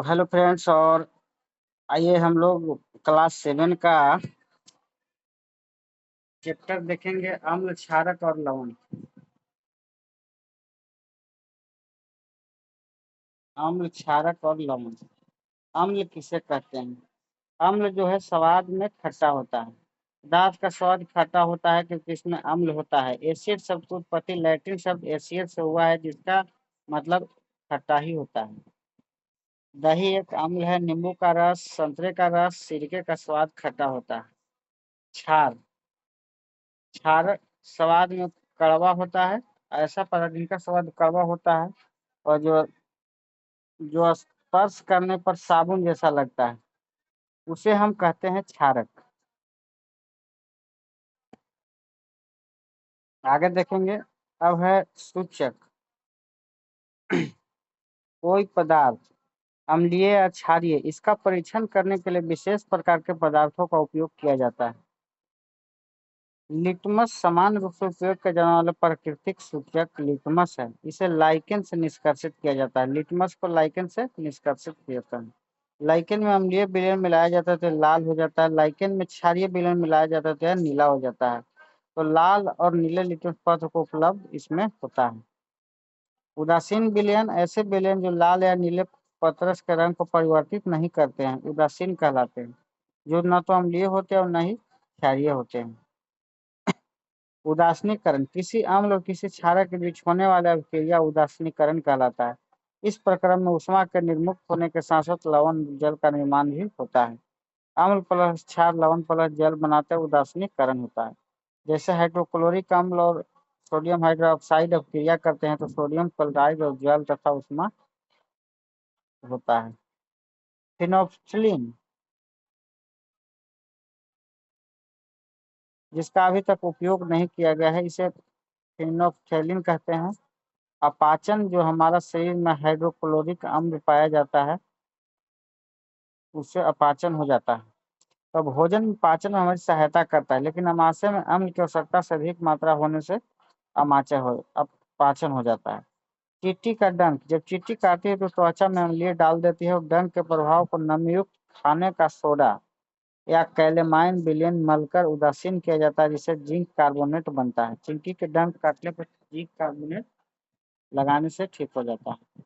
Hello friends, और आइए हम लोग क्लास 7 का चैप्टर देखेंगे, अम्ल, क्षारक और लवण। अम्ल, क्षारक और लवण। अम्ल किसे कहते हैं? अम्ल जो है स्वाद में खट्टा होता है। पदार्थ का स्वाद खट्टा होता है क्योंकि इसमें अम्ल होता है। एसिड शब्द की उत्पत्ति लैटिन शब्द एसिड से हुआ है, जिसका मतलब खट्टा ही होता है। दही एक अम्ल है। नींबू का रस, संतरे का रस, सिरके का स्वाद खट्टा होता है। क्षार, क्षार स्वाद में कड़वा होता है। ऐसा पदार्थ जिनका स्वाद कड़वा होता है और जो जो स्पर्श करने पर साबुन जैसा लगता है, उसे हम कहते हैं क्षारक। आगे देखेंगे। अब है सूचक। कोई पदार्थ अम्लीय या क्षारीय, इसका परीक्षण करने के लिए विशेष प्रकार के पदार्थों का उपयोग किया जाता है। लिटमस सामान्य रूप से उपयोग किया जाने वाला प्राकृतिक सूचक लिटमस है। इसे लाइकेन से निष्कर्षित किया जाता है। लिटमस को लाइकेन से निष्कर्षित किया जाता है। लाइकेन में अम्लीय विलयन मिलाया जाता है तो लाल हो जाता है। लाइकेन में क्षारीय विलयन मिलाया जाता है तो यह नीला हो जाता है। तो लाल और नीले लिटमस पत्र को उपलब्ध इसमें होता है। उदासीन विलयन ऐसे विलयन जो लाल या नीले पत्रस के रंग को परिवर्तित नहीं करते हैं, उदासीन कहलाते हैं, जो न तो अम्लीय होते हैं और न ही क्षारीय होते हैं। उदासीनीकरण किसी अम्ल और किसी क्षारक के बीच होने वाला अभिक्रिया उदासीनीकरण कहलाता है। इस प्रक्रम में ऊष्मा के निर्मुक्त होने के साथ साथ लवण जल का निर्माण भी होता है। अम्ल प्लस क्षार लवण प्लस जल बनाते उदासीनीकरण होता है। जैसे हाइड्रोक्लोरिक अम्ल और सोडियम हाइड्रोक्साइड अभिक्रिया करते हैं तो सोडियम क्लोराइड और जल तथा ऊष्मा होता है। फिनोल्फ्थालीन, जिसका अभी तक उपयोग नहीं किया गया है, इसे फिनोल्फ्थालीन कहते हैं। अपाचन, जो हमारा शरीर में हाइड्रोक्लोरिक अम्ल पाया जाता है, उससे अपाचन हो जाता है। तो भोजन में पाचन में हमारी सहायता करता है, लेकिन अमाशय में अम्ल की आवश्यकता से अधिक मात्रा होने से अपाचन हो जाता है। चींटी का डंक, जब चींटी काटती है तो त्वचा में अम्लीय डाल देती है और डंक के प्रभाव को नमयुक्त खाने का सोडा या कैलेमाइन विलयन मलकर उदासीन किया जाता है, जिससे जिंक कार्बोनेट बनता है। चींटी के डंक काटने पर जिंक कार्बोनेट लगाने से ठीक हो जाता है।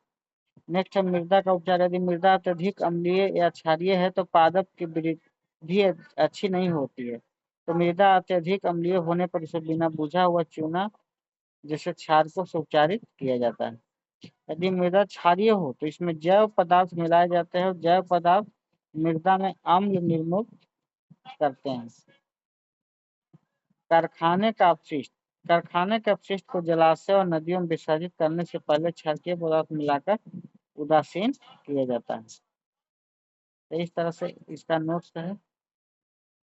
नेक्स्ट है मृदा का उपचार। यदि मृदा अत्यधिक अम्लीय या क्षारीय है तो पादप की वृद्धि अच्छी नहीं होती है। तो मृदा अत्यधिक अम्लीय होने पर इसे बिना बुझा हुआ चूना जैसे क्षारकों से उपचारित किया जाता है। यदि मृदा क्षारीय हो तो इसमें जैव पदार्थ मिलाए जाते हैं और जैव पदार्थ मृदा में अम्ल निर्मुक्त करते हैं। कारखाने का अपशिष्ट, कारखाने के अपशिष्ट को जलाशय और नदियों में विसर्जित करने से पहले क्षारीय पदार्थ मिलाकर उदासीन किया जाता है। तो इस तरह से इसका नोट्स है।